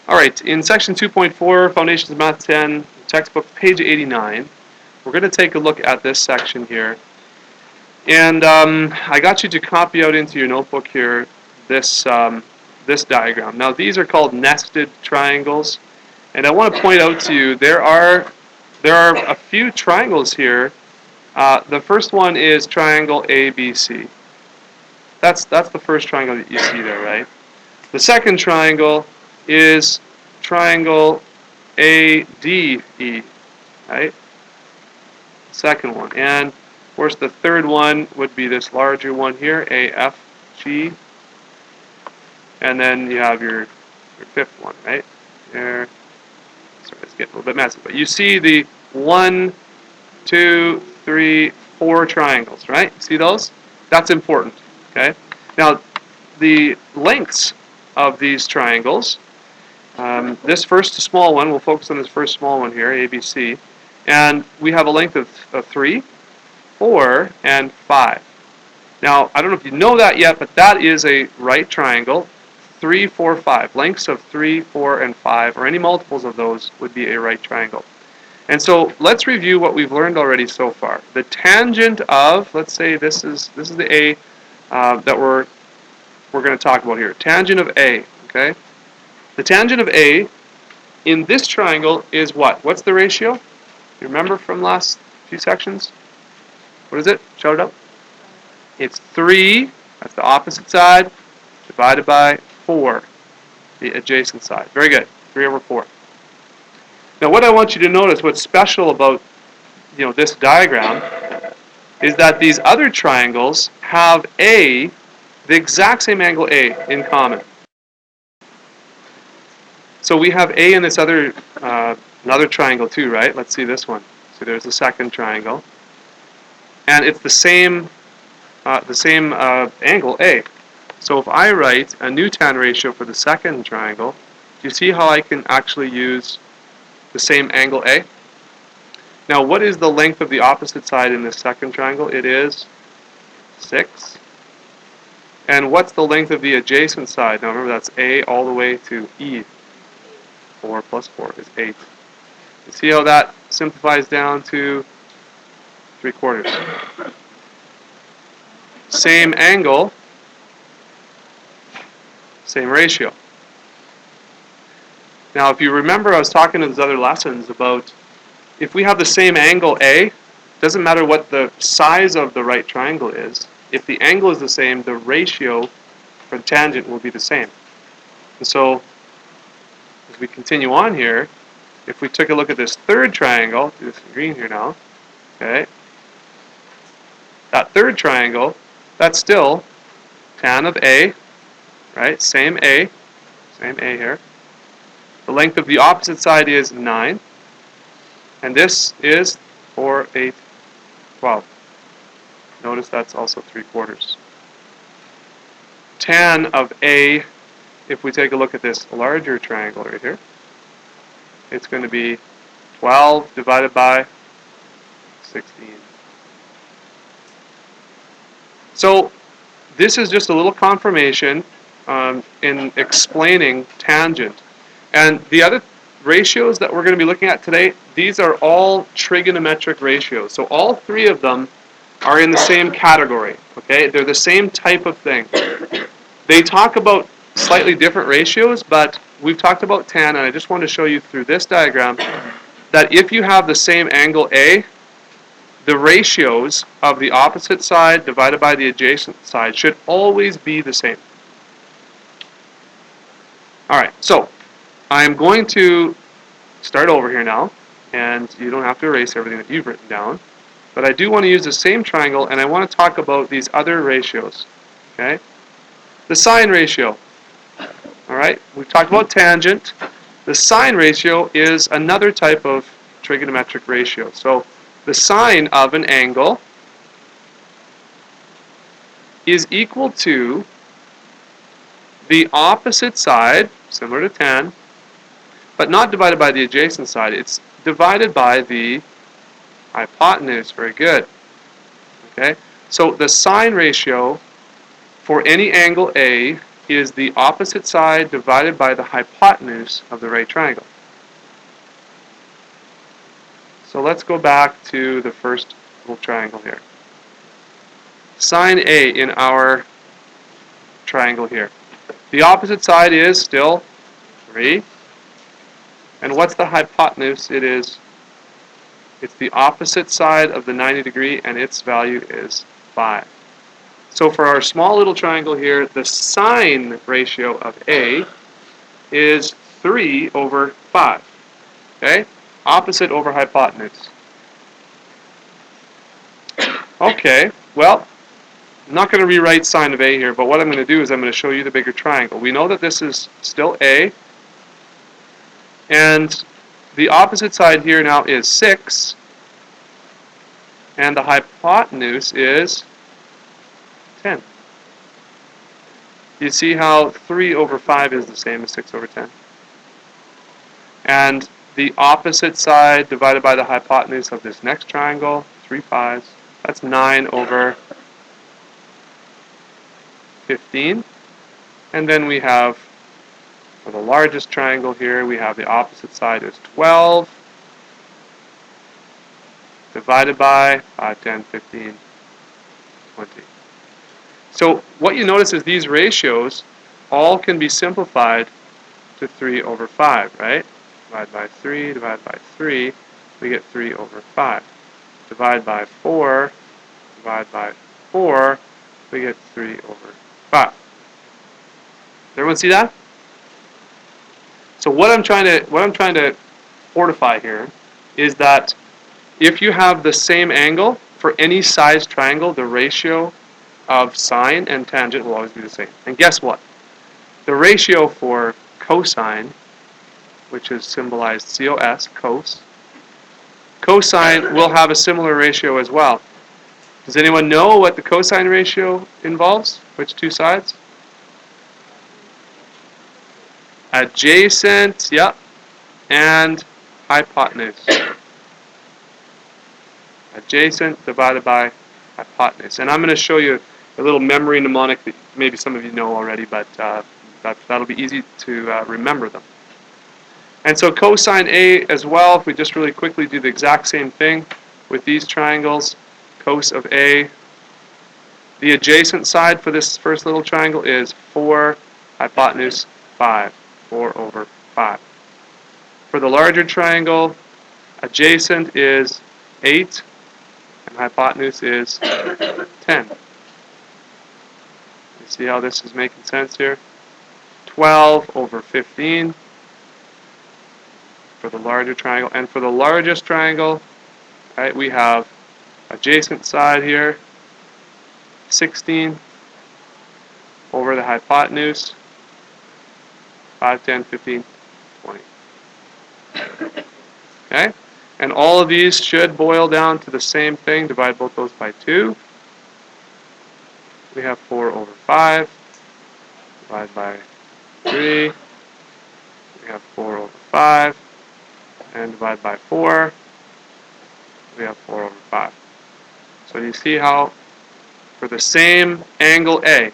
All right, in section 2.4, Foundations of Math 10, textbook, page 89, we're going to take a look at this section here. And I got you to copy out into your notebook here this, this diagram. Now, these are called nested triangles. And I want to point out to you, there are a few triangles here. The first one is triangle ABC. That's the first triangle that you see there, right? The second triangle is triangle ADE, right? Second one. And of course the third one would be this larger one here, AFG. And then you have your fifth one, right? There. Sorry, it's getting a little bit messy. But you see the 1, 2, 3, 4 triangles, right? See those? That's important, okay? Now, the lengths of these triangles, this first small one, we'll focus on this first small one here, ABC, and we have a length of 3, 4, and 5. Now, I don't know if you know that yet, but that is a right triangle. 3, 4, 5. Lengths of 3, 4, and 5, or any multiples of those, would be a right triangle. And so let's review what we've learned already so far. The tangent of, let's say this is the A that we're going to talk about here. Tangent of A, okay? The tangent of A in this triangle is what? What's the ratio? You remember from last few sections? What is it? Shout it out. It's 3, that's the opposite side, divided by 4, the adjacent side. Very good. 3 over 4. Now what I want you to notice, what's special about this diagram, is that these other triangles have A, the exact same angle A, in common. So we have A in this other another triangle too, right? Let's see this one. So there's the second triangle, and it's the same angle A. So if I write a new tan ratio for the second triangle, do you see how I can actually use the same angle A? Now, what is the length of the opposite side in this second triangle? It is 6. And what's the length of the adjacent side? Now remember, that's A all the way to E. 4 plus 4 is 8. You see how that simplifies down to 3/4. Same angle, same ratio. Now, if you remember, I was talking in those other lessons about if we have the same angle A, doesn't matter what the size of the right triangle is. If the angle is the same, the ratio for the tangent will be the same. And so, as we continue on here, if we took a look at this third triangle, do this in green here now, okay? That third triangle, that's still tan of A, right? Same A here. The length of the opposite side is 9. And this is 4, 8, 12. Notice that's also 3/4. Tan of A, if we take a look at this larger triangle right here, it's going to be 12 divided by 16. So this is just a little confirmation in explaining tangent. And the other ratios that we're going to be looking at today, these are all trigonometric ratios. So all three of them are in the same category. Okay, they're the same type of thing. They talk about slightly different ratios, but we've talked about tan, and I just want to show you through this diagram that if you have the same angle A, the ratios of the opposite side divided by the adjacent side should always be the same. Alright, so I am going to start over here now, and you don't have to erase everything that you've written down, but I do want to use the same triangle, and I want to talk about these other ratios. Okay? The sine ratio. Alright, we've talked about tangent. The sine ratio is another type of trigonometric ratio. So the sine of an angle is equal to the opposite side, similar to tan, but not divided by the adjacent side. It's divided by the hypotenuse. Very good. Okay, so the sine ratio for any angle A is the opposite side divided by the hypotenuse of the right triangle. So let's go back to the first little triangle here. Sine A in our triangle here. The opposite side is still 3. And what's the hypotenuse? It's the opposite side of the 90 degree, and its value is 5. So for our small little triangle here, the sine ratio of A is 3 over 5. Okay? Opposite over hypotenuse. Okay, well, I'm not going to rewrite sine of A here, but what I'm going to do is I'm going to show you the bigger triangle. We know that this is still A, and the opposite side here now is 6, and the hypotenuse is 10. You see how 3 over 5 is the same as 6 over 10? And the opposite side divided by the hypotenuse of this next triangle, 3 5s, that's 9 over 15. And then we have, for the largest triangle here, we have the opposite side is 12 divided by 5, 10, 15, 20. So what you notice is these ratios all can be simplified to 3 over 5, right? Divide by 3, divide by 3, we get 3 over 5. Divide by 4, divide by 4, we get 3 over 5. Does everyone see that? So what I'm trying to fortify here is that if you have the same angle for any size triangle, the ratio of sine and tangent will always be the same. And guess what? The ratio for cosine, which is symbolized COS, cos, cosine will have a similar ratio as well. Does anyone know what the cosine ratio involves? Which two sides? Adjacent, yep, and hypotenuse. Adjacent divided by hypotenuse. And I'm going to show you a little memory mnemonic that maybe some of you know already, but that'll be easy to remember them. And so cosine A as well, if we just really quickly do the exact same thing with these triangles, cos of A, the adjacent side for this first little triangle is 4, hypotenuse 5, 4 over 5. For the larger triangle, adjacent is 8, and hypotenuse is 10. You see how this is making sense here? 12 over 15 for the larger triangle. And for the largest triangle, right, we have adjacent side here, 16 over the hypotenuse, 5, 10, 15, 20. Okay? And all of these should boil down to the same thing. Divide both those by 2. We have 4 over 5. Divide by 3. We have 4 over 5. And divide by 4. We have 4 over 5. So you see how for the same angle A,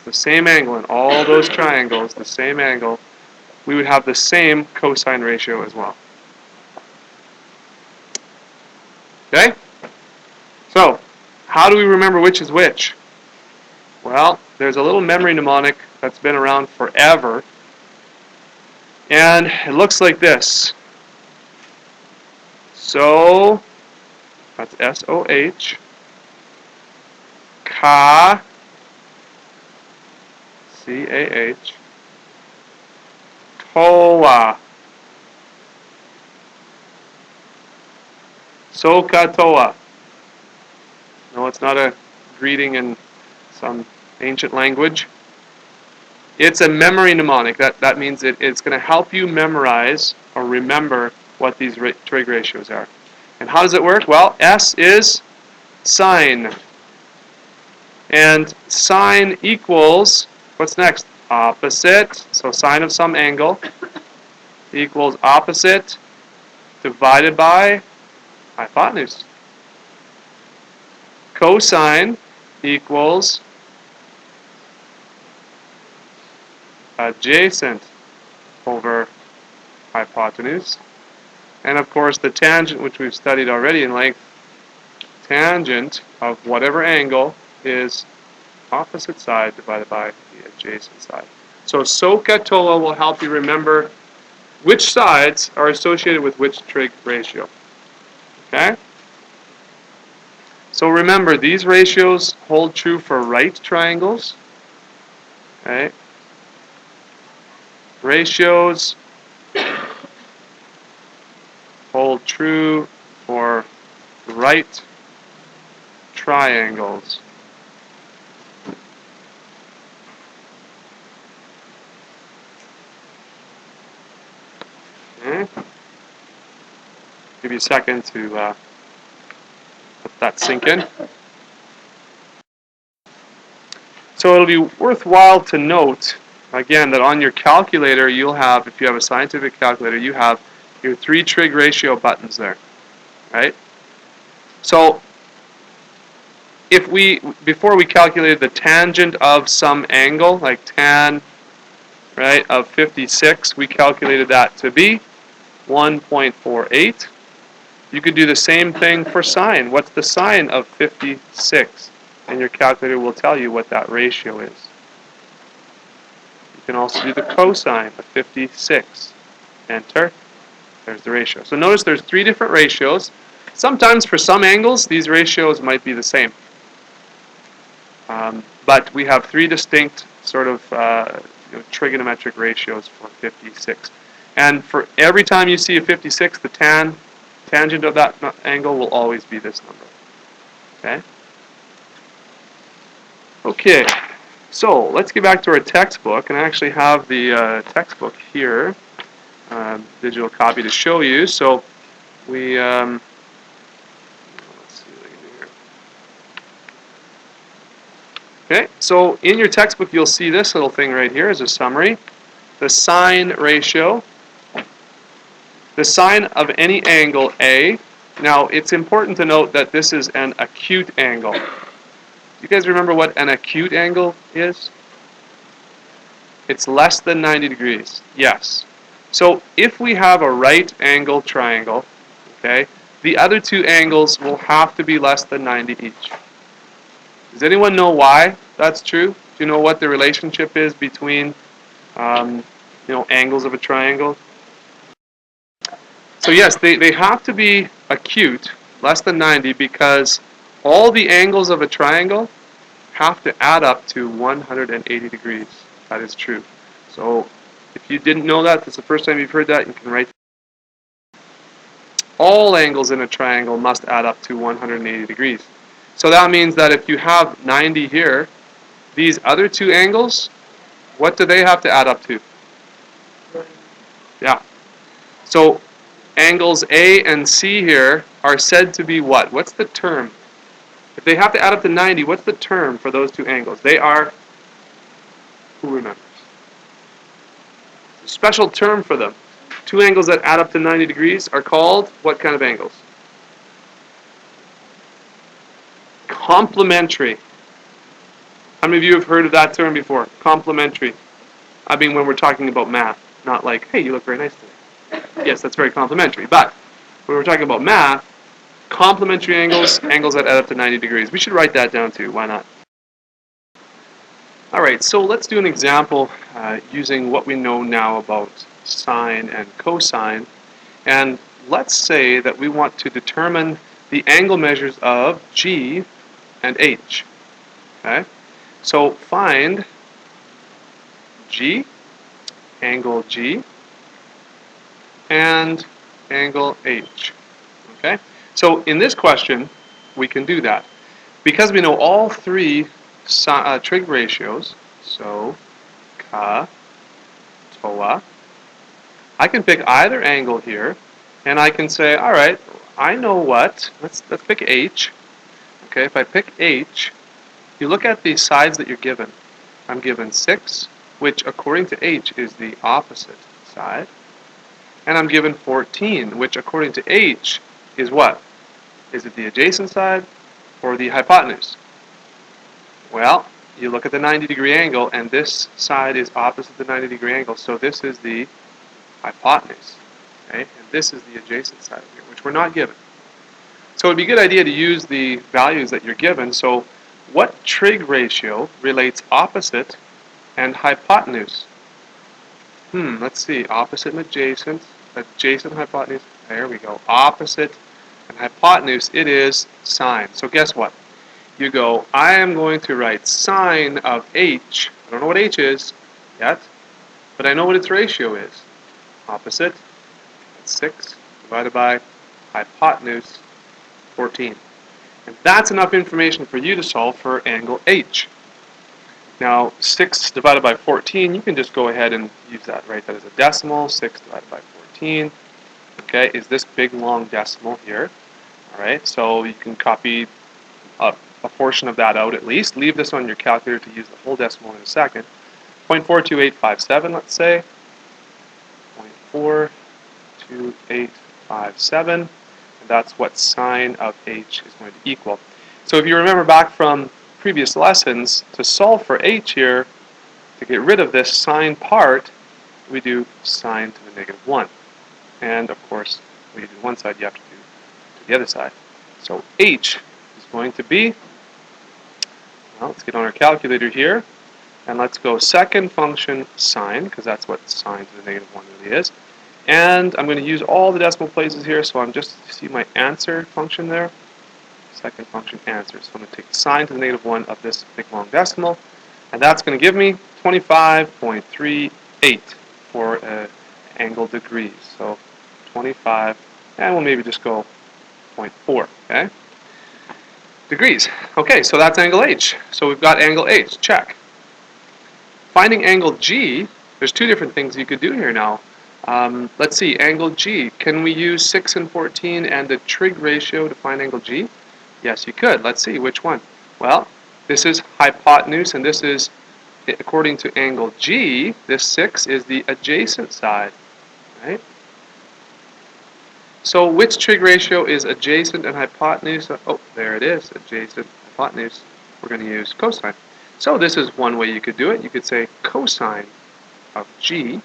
the same angle in all those triangles, the same angle, we would have the same cosine ratio as well. Okay? So, how do we remember which is which? Well, there's a little memory mnemonic that's been around forever, and it looks like this. So, that's S-O-H, Ka, C-A-H, Toa, Sokatoa. No, it's not a greeting in some ancient language. It's a memory mnemonic. That means it's going to help you memorize or remember what these trig ratios are. And how does it work? Well, S is sine. And sine equals, what's next? Opposite. So sine of some angle equals opposite divided by hypotenuse. Cosine equals adjacent over hypotenuse. And of course the tangent, which we've studied already in length, tangent of whatever angle is opposite side divided by the adjacent side. So SOHCAHTOA will help you remember which sides are associated with which trig ratio. Okay? So remember, these ratios hold true for right triangles. Okay? Ratios hold true for right triangles. Okay? Give you a second to let that sink in. So it'll be worthwhile to note, again, that on your calculator you'll have, if you have a scientific calculator, you have your 3 trig ratio buttons there, right? So if before we calculated the tangent of some angle, like tan, right, of 56, we calculated that to be 1.48. You could do the same thing for sine. What's the sine of 56? And your calculator will tell you what that ratio is. You can also do the cosine of 56. Enter. There's the ratio. So notice there's 3 different ratios. Sometimes for some angles, these ratios might be the same. But we have 3 distinct sort of trigonometric ratios for 56. And for every time you see a 56, the tangent of that angle will always be this number. Okay? Okay, so let's get back to our textbook, and I actually have the textbook here, digital copy to show you. So we, let's see what I can do here. Okay, so in your textbook you'll see this little thing right here as a summary. The sine ratio. The sine of any angle A. Now it's important to note that this is an acute angle. You guys remember what an acute angle is? It's less than 90 degrees. Yes. So if we have a right angle triangle, okay, the other 2 angles will have to be less than 90 each. Does anyone know why that's true? Do you know what the relationship is between angles of a triangle? So yes, they have to be acute, less than 90, because all the angles of a triangle have to add up to 180 degrees. That is true. So if you didn't know that, that's the first time you've heard that, you can write all angles in a triangle must add up to 180 degrees. So that means that if you have 90 here, these other 2 angles, what do they have to add up to? Yeah. So angles A and C here are said to be what? What's the term? If they have to add up to 90, what's the term for those 2 angles? They are, who remembers? A special term for them. 2 angles that add up to 90 degrees are called what kind of angles? Complementary. How many of you have heard of that term before? Complementary. I mean when we're talking about math, not like, hey, you look very nice today. Yes, that's very complimentary. But when we're talking about math, complementary angles, angles that add up to 90 degrees. We should write that down too. Why not? All right, so let's do an example using what we know now about sine and cosine. And let's say that we want to determine the angle measures of G and H. Okay? So find G, angle G, and angle H. Okay? So in this question, we can do that. Because we know all 3 trig ratios, so ka, toa, I can pick either angle here, and I can say, all right, I know what. Let's pick H. Okay, if I pick H, you look at the sides that you're given. I'm given 6, which according to H is the opposite side. And I'm given 14, which according to H is what? Is it the adjacent side or the hypotenuse? Well, you look at the 90-degree angle, and this side is opposite the 90-degree angle, so this is the hypotenuse, okay? And this is the adjacent side here, which we're not given. So it would be a good idea to use the values that you're given. So what trig ratio relates opposite and hypotenuse? Let's see, opposite and adjacent, adjacent hypotenuse, there we go, opposite and hypotenuse, it is sine. So guess what? You go, I am going to write sine of h, I don't know what h is yet, but I know what its ratio is. Opposite, that's 6, divided by hypotenuse, 14. And that's enough information for you to solve for angle h. Now, 6 divided by 14, you can just go ahead and use that, write that as a decimal. 6 divided by 14, okay, is this big long decimal here. All right, so you can copy a portion of that out at least. Leave this on your calculator to use the whole decimal in a second. 0.42857, let's say. 0.42857, and that's what sine of h is going to equal. So if you remember back from previous lessons, to solve for h here, to get rid of this sine part, we do sine to the negative 1. And of course, when you do one side, you have to do to the other side. So h is going to be, well, let's get on our calculator here, and let's go second function sine, because that's what sine to the negative 1 really is. And I'm going to use all the decimal places here, so I'm just, see my answer function there? Second function answer. So I'm going to take sine to the negative 1 of this big long decimal, and that's going to give me 25.38 for angle degrees. So 25, and we'll maybe just go 0.4, okay? Degrees. Okay, so that's angle h. So we've got angle h, check. Finding angle g, there's two different things you could do here now. Let's see, angle g. Can we use 6 and 14 and the trig ratio to find angle g? Yes, you could. Let's see, which one? Well, this is hypotenuse, and this is, according to angle g, this 6 is the adjacent side, right? So which trig ratio is adjacent and hypotenuse? Oh, there it is, adjacent, hypotenuse. We're going to use cosine. So this is one way you could do it. You could say cosine of g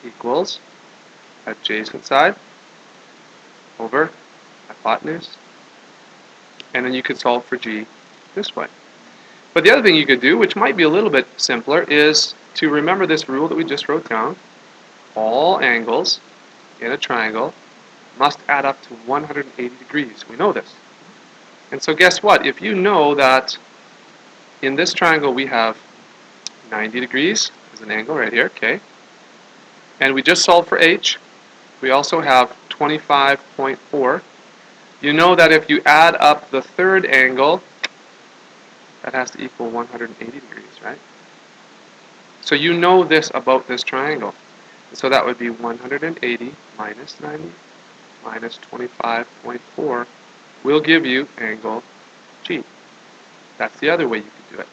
equals adjacent side over hypotenuse. And then you could solve for g this way. But the other thing you could do, which might be a little bit simpler, is to remember this rule that we just wrote down. All angles in a triangle must add up to 180 degrees. We know this. And so guess what? If you know that in this triangle we have 90 degrees as an angle right here, okay, and we just solved for h, we also have 25.4. You know that if you add up the third angle, that has to equal 180 degrees, right? So you know this about this triangle. So that would be 180 minus 90 minus 25.4 will give you angle G. That's the other way you could do it.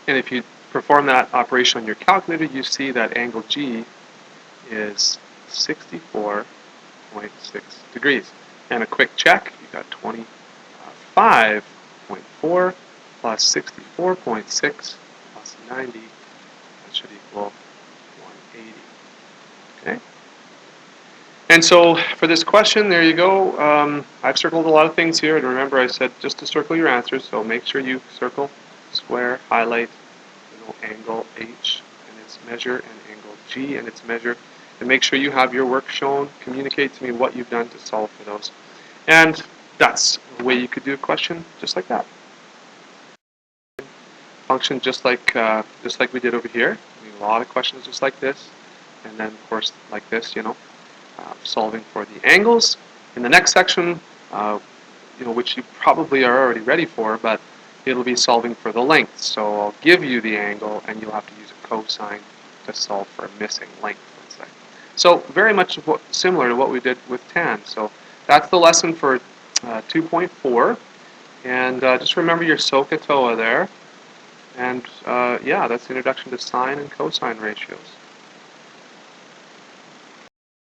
And if you perform that operation on your calculator, you see that angle G is 64.6 degrees. And a quick check, you got 25.4 plus 64.6 plus 90, that should equal 180. Okay? And so for this question, there you go. I've circled a lot of things here, and remember I said just to circle your answers, so make sure you circle, square, highlight, angle H and its measure, and angle G and its measure, and make sure you have your work shown. Communicate to me what you've done to solve for those. And that's the way you could do a question just like that. Function just like we did over here. We have a lot of questions just like this, and then of course like this, solving for the angles. In the next section, which you probably are already ready for, but it'll be solving for the length. So I'll give you the angle, and you'll have to use a cosine to solve for a missing length, let's say. So very much similar to what we did with tan. So that's the lesson for 2.4. And just remember your SOHCAHTOA there. And yeah, that's the introduction to sine and cosine ratios.